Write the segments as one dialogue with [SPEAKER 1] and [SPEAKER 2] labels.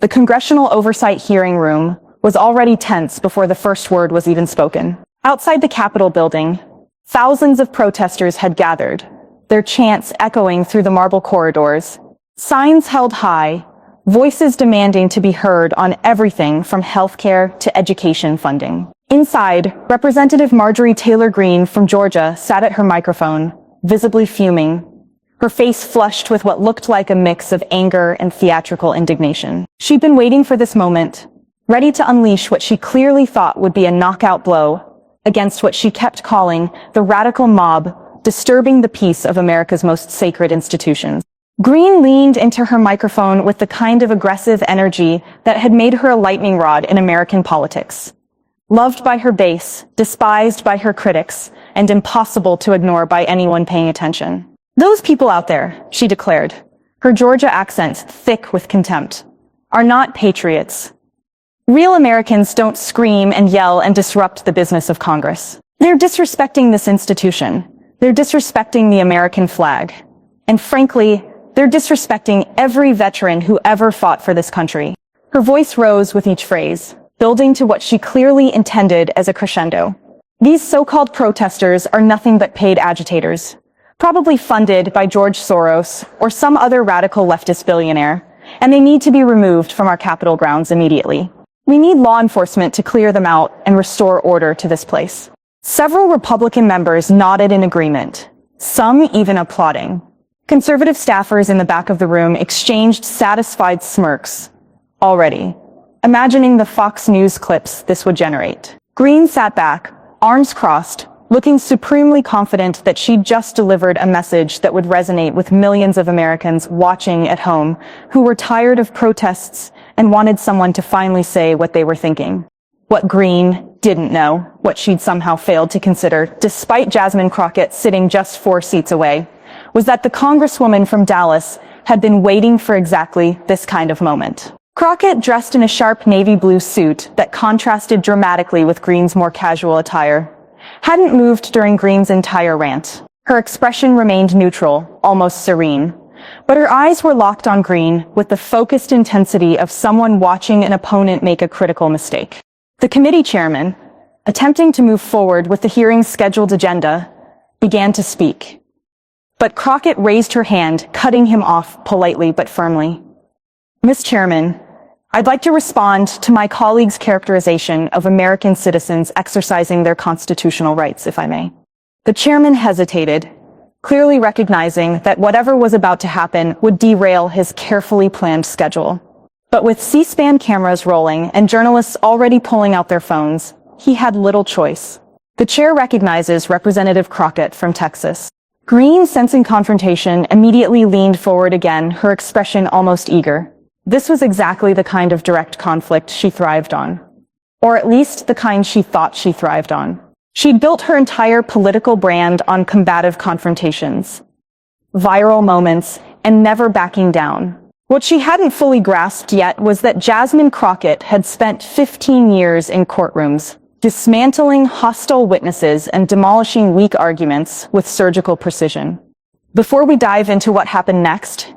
[SPEAKER 1] The congressional oversight hearing room was already tense before the first word was even spoken. Outside the Capitol building, thousands of protesters had gathered, their chants echoing through the marble corridors, signs held high, voices demanding to be heard on everything from healthcare to education funding. Inside, Representative Marjorie Taylor Greene from Georgia sat at her microphone, visibly fuming, her face flushed with what looked like a mix of anger and theatrical indignation. She'd been waiting for this moment, ready to unleash what she clearly thought would be a knockout blow against what she kept calling the radical mob disturbing the peace of America's most sacred institutions. Greene leaned into her microphone with the kind of aggressive energy that had made her a lightning rod in American politics. Loved by her base, despised by her critics, and impossible to ignore by anyone paying attention. Those people out there, she declared, her Georgia accent thick with contempt, are not patriots. Real Americans don't scream and yell and disrupt the business of Congress. They're disrespecting this institution. They're disrespecting the American flag. And frankly, they're disrespecting every veteran who ever fought for this country. Her voice rose with each phrase, building to what she clearly intended as a crescendo. These so-called protesters are nothing but paid agitators, probably funded by George Soros or some other radical leftist billionaire, and they need to be removed from our Capitol grounds immediately. We need law enforcement to clear them out and restore order to this place. Several Republican members nodded in agreement, some even applauding. Conservative staffers in the back of the room exchanged satisfied smirks, already imagining the Fox News clips this would generate. Greene sat back, arms crossed, looking supremely confident that she'd just delivered a message that would resonate with millions of Americans watching at home who were tired of protests and wanted someone to finally say what they were thinking. What Greene didn't know, what she'd somehow failed to consider, despite Jasmine Crockett sitting just 4 seats away, was that the Congresswoman from Dallas had been waiting for exactly this kind of moment. Crockett, dressed in a sharp navy blue suit that contrasted dramatically with Greene's more casual attire, hadn't moved during Greene's entire rant. Her expression remained neutral, almost serene, but her eyes were locked on Greene with the focused intensity of someone watching an opponent make a critical mistake. The committee chairman, attempting to move forward with the hearing's scheduled agenda, began to speak. But Crockett raised her hand, cutting him off politely but firmly. Ms. Chairman, I'd like to respond to my colleague's characterization of American citizens exercising their constitutional rights, if I may. The chairman hesitated, clearly recognizing that whatever was about to happen would derail his carefully planned schedule. But with C-SPAN cameras rolling and journalists already pulling out their phones, he had little choice. The chair recognizes Representative Crockett from Texas. Greene, sensing confrontation, immediately leaned forward again, her expression almost eager. This was exactly the kind of direct conflict she thrived on. Or at least the kind she thought she thrived on. She'd built her entire political brand on combative confrontations, viral moments, and never backing down. What she hadn't fully grasped yet was that Jasmine Crockett had spent 15 years in courtrooms, dismantling hostile witnesses and demolishing weak arguments with surgical precision. Before we dive into what happened next,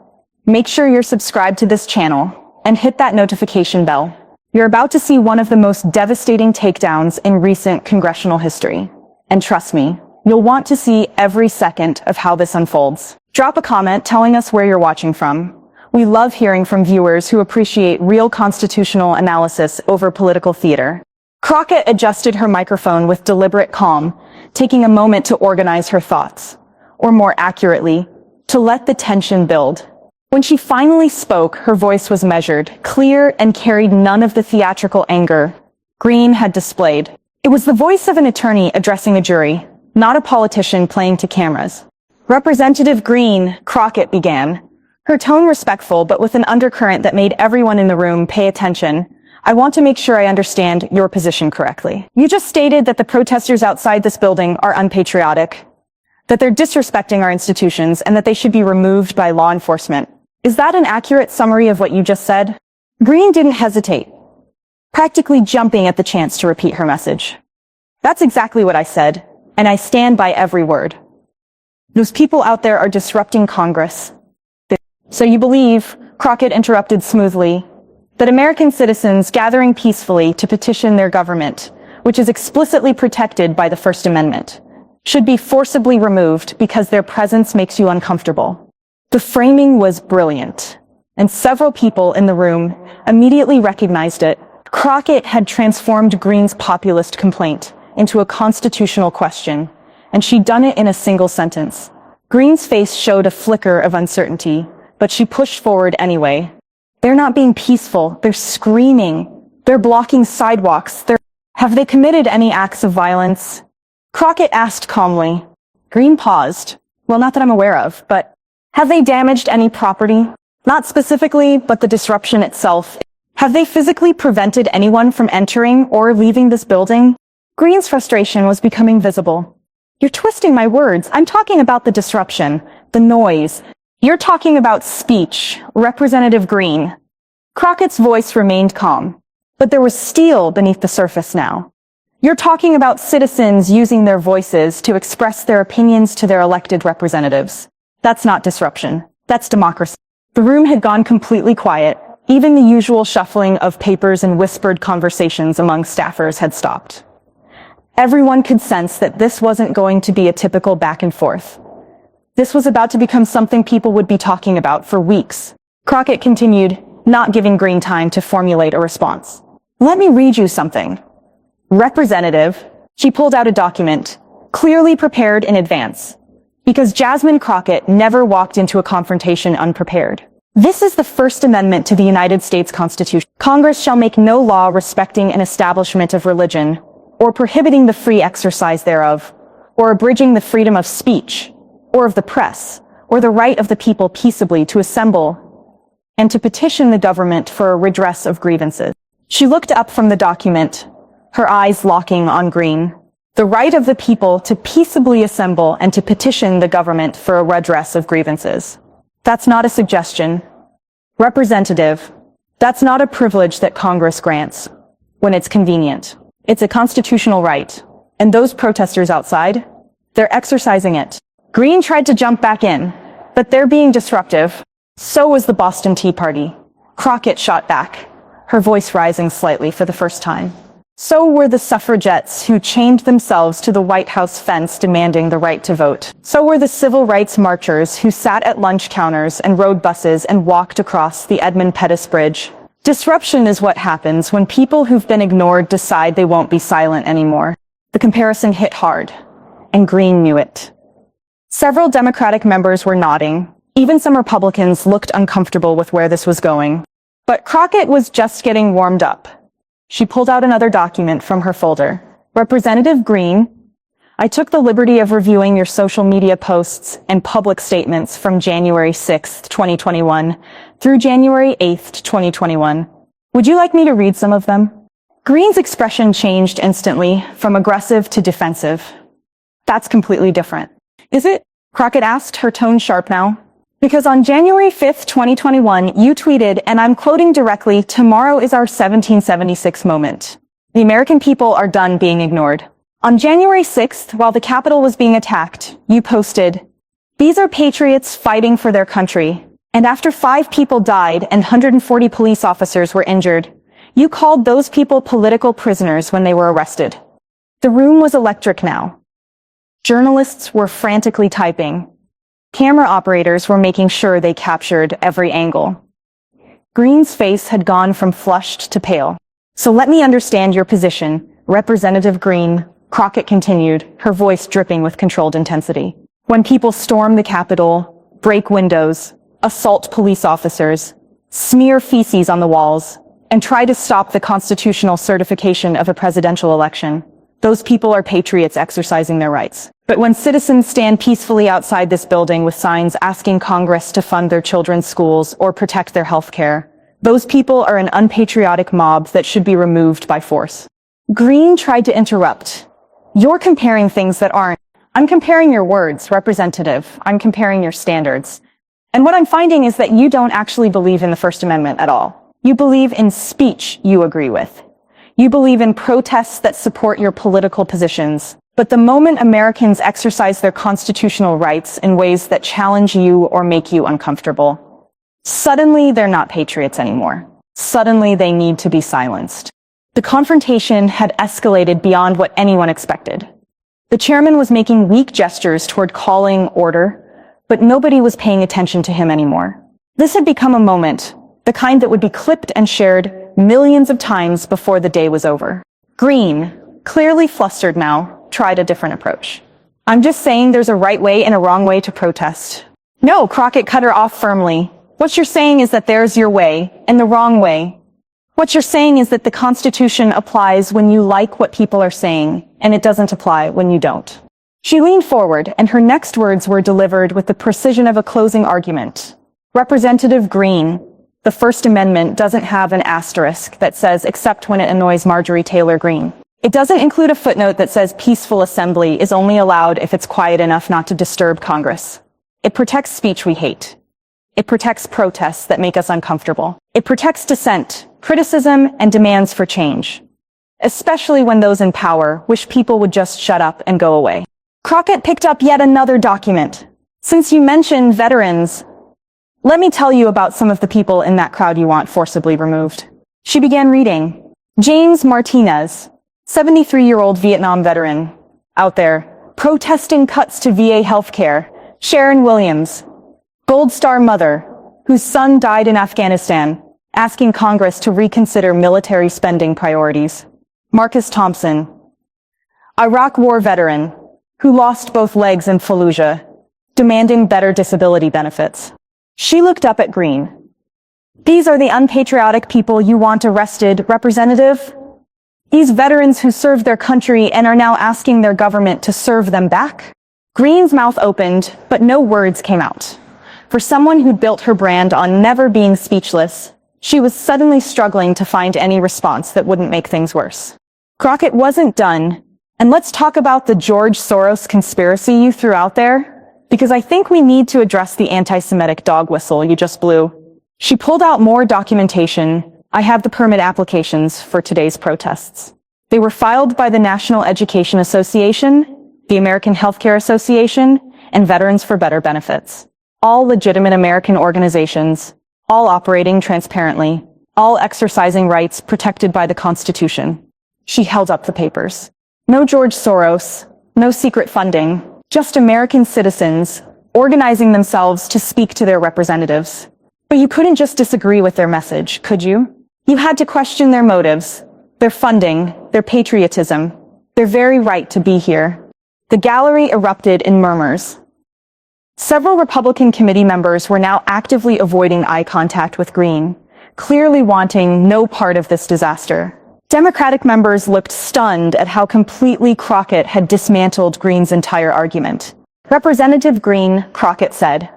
[SPEAKER 1] make sure you're subscribed to this channel and hit that notification bell. You're about to see one of the most devastating takedowns in recent congressional history. And trust me, you'll want to see every second of how this unfolds. Drop a comment telling us where you're watching from. We love hearing from viewers who appreciate real constitutional analysis over political theater. Crockett adjusted her microphone with deliberate calm, taking a moment to organize her thoughts, or more accurately, to let the tension build. When she finally spoke, her voice was measured, clear, and carried none of the theatrical anger Greene had displayed. It was the voice of an attorney addressing a jury, not a politician playing to cameras. Representative Greene, Crockett began, her tone respectful but with an undercurrent that made everyone in the room pay attention. I want to make sure I understand your position correctly. You just stated that the protesters outside this building are unpatriotic, that they're disrespecting our institutions, and that they should be removed by law enforcement. Is that an accurate summary of what you just said? Greene didn't hesitate, practically jumping at the chance to repeat her message. That's exactly what I said, and I stand by every word. Those people out there are disrupting Congress. So you believe, Crockett interrupted smoothly, that American citizens gathering peacefully to petition their government, which is explicitly protected by the First Amendment, should be forcibly removed because their presence makes you uncomfortable. The framing was brilliant, and several people in the room immediately recognized it. Crockett had transformed Greene's populist complaint into a constitutional question, and she'd done it in a single sentence. Greene's face showed a flicker of uncertainty, but she pushed forward anyway. They're not being peaceful, they're screaming, they're blocking sidewalks, Have they committed any acts of violence? Crockett asked calmly. Greene paused. Well, not that I'm aware of, but have they damaged any property? Not specifically, but the disruption itself. Have they physically prevented anyone from entering or leaving this building? Greene's frustration was becoming visible. You're twisting my words. I'm talking about the disruption, the noise. You're talking about speech, Representative Greene. Crockett's voice remained calm, but there was steel beneath the surface now. You're talking about citizens using their voices to express their opinions to their elected representatives. That's not disruption. That's democracy. The room had gone completely quiet. Even the usual shuffling of papers and whispered conversations among staffers had stopped. Everyone could sense that this wasn't going to be a typical back and forth. This was about to become something people would be talking about for weeks. Crockett continued, not giving Greene time to formulate a response. Let me read you something. Representative, she pulled out a document, clearly prepared in advance, because Jasmine Crockett never walked into a confrontation unprepared. This is the First Amendment to the United States Constitution. Congress shall make no law respecting an establishment of religion, or prohibiting the free exercise thereof, or abridging the freedom of speech, or of the press, or the right of the people peaceably to assemble and to petition the government for a redress of grievances. She looked up from the document, her eyes locking on Greene. The right of the people to peaceably assemble and to petition the government for a redress of grievances. That's not a suggestion. Representative, that's not a privilege that Congress grants when it's convenient. It's a constitutional right. And those protesters outside, they're exercising it. Greene tried to jump back in, but they're being disruptive. So was the Boston Tea Party. Crockett shot back, her voice rising slightly for the first time. So were the suffragettes who chained themselves to the White House fence demanding the right to vote. So were the civil rights marchers who sat at lunch counters and rode buses and walked across the Edmund Pettus Bridge. Disruption is what happens when people who've been ignored decide they won't be silent anymore. The comparison hit hard, and Greene knew it. Several Democratic members were nodding. Even some Republicans looked uncomfortable with where this was going. But Crockett was just getting warmed up. She pulled out another document from her folder. Representative Greene, I took the liberty of reviewing your social media posts and public statements from January 6th, 2021 through January 8th, 2021. Would you like me to read some of them? Greene's expression changed instantly from aggressive to defensive. That's completely different. Is it? Crockett asked, her tone sharp now. Because on January 5th, 2021, you tweeted, and I'm quoting directly, "Tomorrow is our 1776 moment. The American people are done being ignored." On January 6th, while the Capitol was being attacked, you posted, "These are patriots fighting for their country." And after 5 people died and 140 police officers were injured, you called those people political prisoners when they were arrested. The room was electric now. Journalists were frantically typing. Camera operators were making sure they captured every angle. Greene's face had gone from flushed to pale. So let me understand your position, Representative Greene, Crockett continued, her voice dripping with controlled intensity. When people storm the Capitol, break windows, assault police officers, smear feces on the walls, and try to stop the constitutional certification of a presidential election, those people are patriots exercising their rights. But when citizens stand peacefully outside this building with signs asking Congress to fund their children's schools or protect their health care, those people are an unpatriotic mob that should be removed by force. Greene tried to interrupt. You're comparing things that aren't. I'm comparing your words, Representative. I'm comparing your standards. And what I'm finding is that you don't actually believe in the First Amendment at all. You believe in speech you agree with. You believe in protests that support your political positions. But the moment Americans exercise their constitutional rights in ways that challenge you or make you uncomfortable, suddenly they're not patriots anymore. Suddenly, they need to be silenced. The confrontation had escalated beyond what anyone expected. The chairman was making weak gestures toward calling order, but nobody was paying attention to him anymore. This had become a moment, the kind that would be clipped and shared millions of times before the day was over. Greene, clearly flustered now, tried a different approach. I'm just saying there's a right way and a wrong way to protest. No, Crockett cut her off firmly. What you're saying is that there's your way and the wrong way. What you're saying is that the Constitution applies when you like what people are saying, and it doesn't apply when you don't. She leaned forward, and her next words were delivered with the precision of a closing argument. Representative Greene, the First Amendment doesn't have an asterisk that says except when it annoys Marjorie Taylor Greene. It doesn't include a footnote that says peaceful assembly is only allowed if it's quiet enough not to disturb Congress. It protects speech we hate. It protects protests that make us uncomfortable. It protects dissent, criticism, and demands for change, especially when those in power wish people would just shut up and go away. Crockett picked up yet another document. Since you mentioned veterans, let me tell you about some of the people in that crowd you want forcibly removed. She began reading. James Martinez, 73-year-old Vietnam veteran, out there, protesting cuts to VA healthcare. Sharon Williams, Gold Star mother, whose son died in Afghanistan, asking Congress to reconsider military spending priorities. Marcus Thompson, Iraq War veteran, who lost both legs in Fallujah, demanding better disability benefits. She looked up at Greene. These are the unpatriotic people you want arrested, Representative? These veterans who served their country and are now asking their government to serve them back? Greene's mouth opened, but no words came out. For someone who'd built her brand on never being speechless, she was suddenly struggling to find any response that wouldn't make things worse. Crockett wasn't done, and let's talk about the George Soros conspiracy you threw out there, because I think we need to address the anti-Semitic dog whistle you just blew. She pulled out more documentation. I have the permit applications for today's protests. They were filed by the National Education Association, the American Healthcare Association, and Veterans for Better Benefits. All legitimate American organizations, all operating transparently, all exercising rights protected by the Constitution. She held up the papers. No George Soros, no secret funding, just American citizens organizing themselves to speak to their representatives. But you couldn't just disagree with their message, could you? You had to question their motives, their funding, their patriotism, their very right to be here. The gallery erupted in murmurs. Several Republican committee members were now actively avoiding eye contact with Greene, clearly wanting no part of this disaster. Democratic members looked stunned at how completely Crockett had dismantled Greene's entire argument. Representative Greene, Crockett said,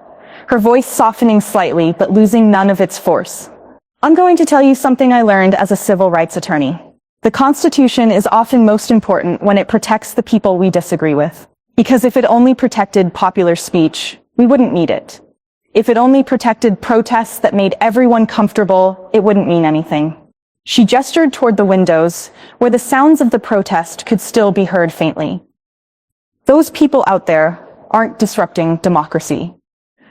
[SPEAKER 1] her voice softening slightly but losing none of its force. I'm going to tell you something I learned as a civil rights attorney. The Constitution is often most important when it protects the people we disagree with. Because if it only protected popular speech, we wouldn't need it. If it only protected protests that made everyone comfortable, it wouldn't mean anything. She gestured toward the windows, where the sounds of the protest could still be heard faintly. Those people out there aren't disrupting democracy.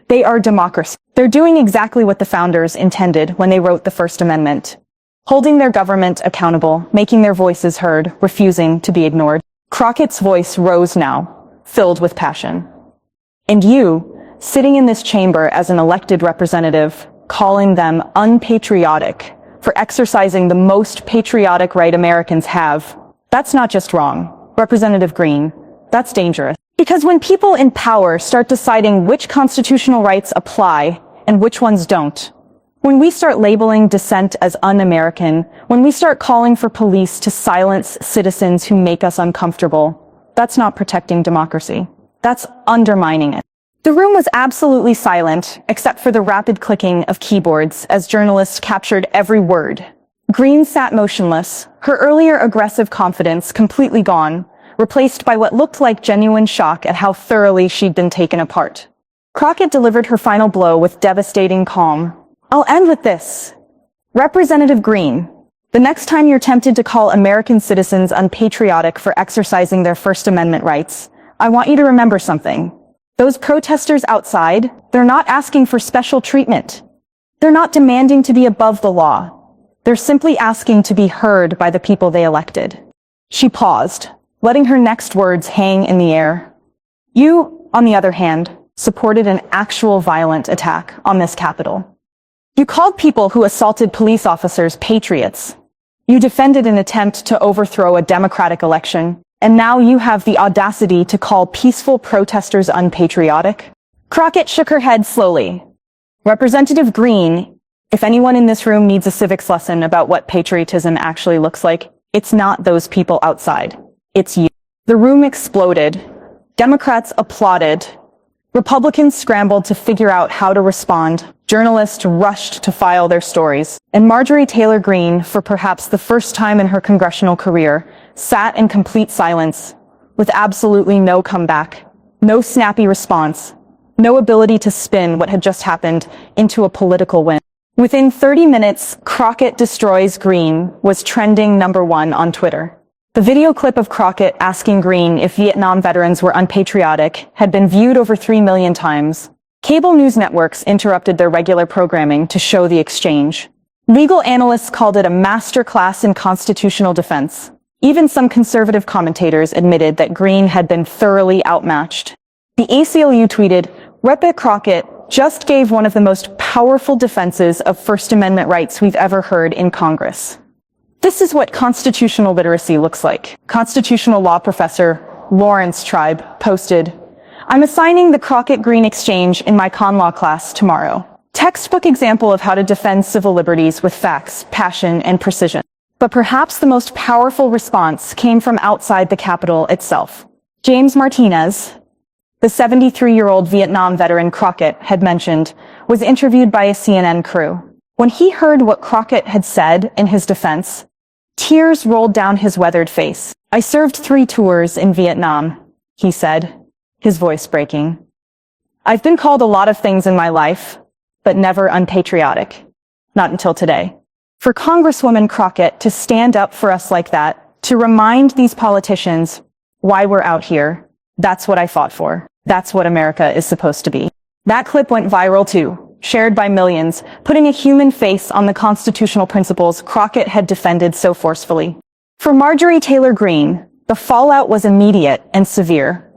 [SPEAKER 1] They are democracy. They're doing exactly what the founders intended when they wrote the First Amendment. Holding their government accountable, making their voices heard, refusing to be ignored. Crockett's voice rose now, filled with passion. And you, sitting in this chamber as an elected representative, calling them unpatriotic for exercising the most patriotic right Americans have, that's not just wrong, Representative Greene, that's dangerous. Because when people in power start deciding which constitutional rights apply and which ones don't, when we start labeling dissent as un-American, when we start calling for police to silence citizens who make us uncomfortable, that's not protecting democracy. That's undermining it. The room was absolutely silent, except for the rapid clicking of keyboards as journalists captured every word. Greene sat motionless, her earlier aggressive confidence completely gone, replaced by what looked like genuine shock at how thoroughly she'd been taken apart. Crockett delivered her final blow with devastating calm. I'll end with this. Representative Greene, the next time you're tempted to call American citizens unpatriotic for exercising their First Amendment rights, I want you to remember something. Those protesters outside, they're not asking for special treatment. They're not demanding to be above the law. They're simply asking to be heard by the people they elected. She paused, letting her next words hang in the air. You, on the other hand, supported an actual violent attack on this Capitol. You called people who assaulted police officers patriots. You defended an attempt to overthrow a democratic election, and now you have the audacity to call peaceful protesters unpatriotic? Crockett shook her head slowly. Representative Greene, if anyone in this room needs a civics lesson about what patriotism actually looks like, it's not those people outside. It's you. The room exploded. Democrats applauded. Republicans scrambled to figure out how to respond. Journalists rushed to file their stories. And Marjorie Taylor Greene, for perhaps the first time in her congressional career, sat in complete silence, with absolutely no comeback, no snappy response, no ability to spin what had just happened into a political win. Within 30 minutes, Crockett destroys Greene was trending #1 on Twitter. The video clip of Crockett asking Greene if Vietnam veterans were unpatriotic had been viewed over 3 million times. Cable news networks interrupted their regular programming to show the exchange. Legal analysts called it a masterclass in constitutional defense. Even some conservative commentators admitted that Greene had been thoroughly outmatched. The ACLU tweeted, "Rep. Crockett just gave one of the most powerful defenses of First Amendment rights we've ever heard in Congress." This is what constitutional literacy looks like. Constitutional law professor Lawrence Tribe posted, "I'm assigning the Crockett-Greene exchange in my con law class tomorrow. Textbook example of how to defend civil liberties with facts, passion, and precision." But perhaps the most powerful response came from outside the Capitol itself. James Martinez, the 73-year-old Vietnam veteran Crockett had mentioned, was interviewed by a CNN crew. When he heard what Crockett had said in his defense, tears rolled down his weathered face. "I served 3 tours in Vietnam," he said, his voice breaking. "I've been called a lot of things in my life, but never unpatriotic. Not until today." For Congresswoman Crockett to stand up for us like that, to remind these politicians why we're out here, that's what I fought for. That's what America is supposed to be. That clip went viral too, shared by millions, putting a human face on the constitutional principles Crockett had defended so forcefully. For Marjorie Taylor Greene, the fallout was immediate and severe.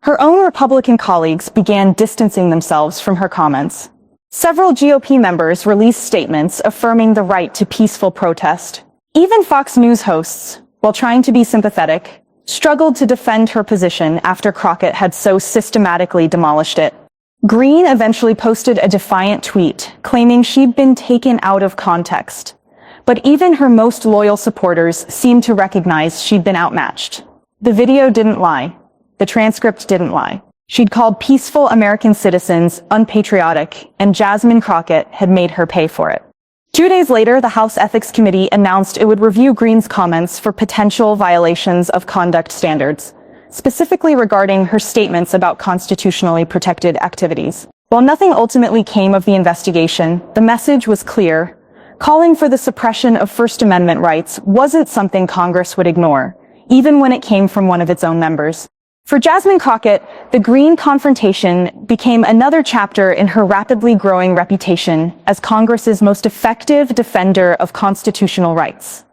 [SPEAKER 1] Her own Republican colleagues began distancing themselves from her comments. Several GOP members released statements affirming the right to peaceful protest. Even Fox News hosts, while trying to be sympathetic, struggled to defend her position after Crockett had so systematically demolished it. Greene eventually posted a defiant tweet, claiming she'd been taken out of context. But even her most loyal supporters seemed to recognize she'd been outmatched. The video didn't lie. The transcript didn't lie. She'd called peaceful American citizens unpatriotic, and Jasmine Crockett had made her pay for it. 2 days later, the House Ethics Committee announced it would review Greene's comments for potential violations of conduct standards, specifically regarding her statements about constitutionally protected activities. While nothing ultimately came of the investigation, the message was clear. Calling for the suppression of First Amendment rights wasn't something Congress would ignore, even when it came from one of its own members. For Jasmine Crockett, the Greene confrontation became another chapter in her rapidly growing reputation as Congress's most effective defender of constitutional rights.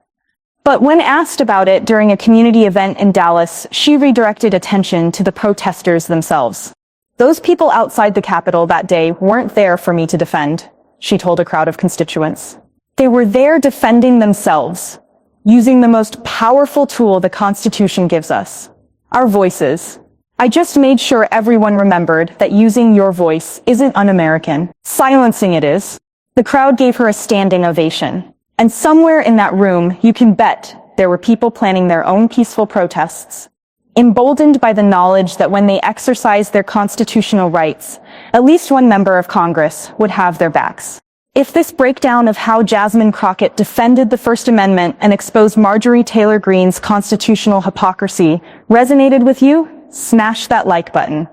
[SPEAKER 1] But when asked about it during a community event in Dallas, she redirected attention to the protesters themselves. "Those people outside the Capitol that day weren't there for me to defend," she told a crowd of constituents. "They were there defending themselves, using the most powerful tool the Constitution gives us. Our voices. I just made sure everyone remembered that using your voice isn't un-American. Silencing it is." The crowd gave her a standing ovation. And somewhere in that room, you can bet there were people planning their own peaceful protests, emboldened by the knowledge that when they exercised their constitutional rights, at least one member of Congress would have their backs. If this breakdown of how Jasmine Crockett defended the First Amendment and exposed Marjorie Taylor Greene's constitutional hypocrisy resonated with you, smash that like button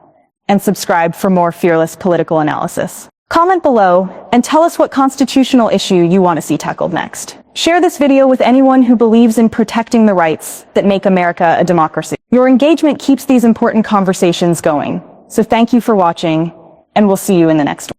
[SPEAKER 1] and subscribe for more fearless political analysis. Comment below and tell us what constitutional issue you want to see tackled next. Share this video with anyone who believes in protecting the rights that make America a democracy. Your engagement keeps these important conversations going. So thank you for watching, and we'll see you in the next one.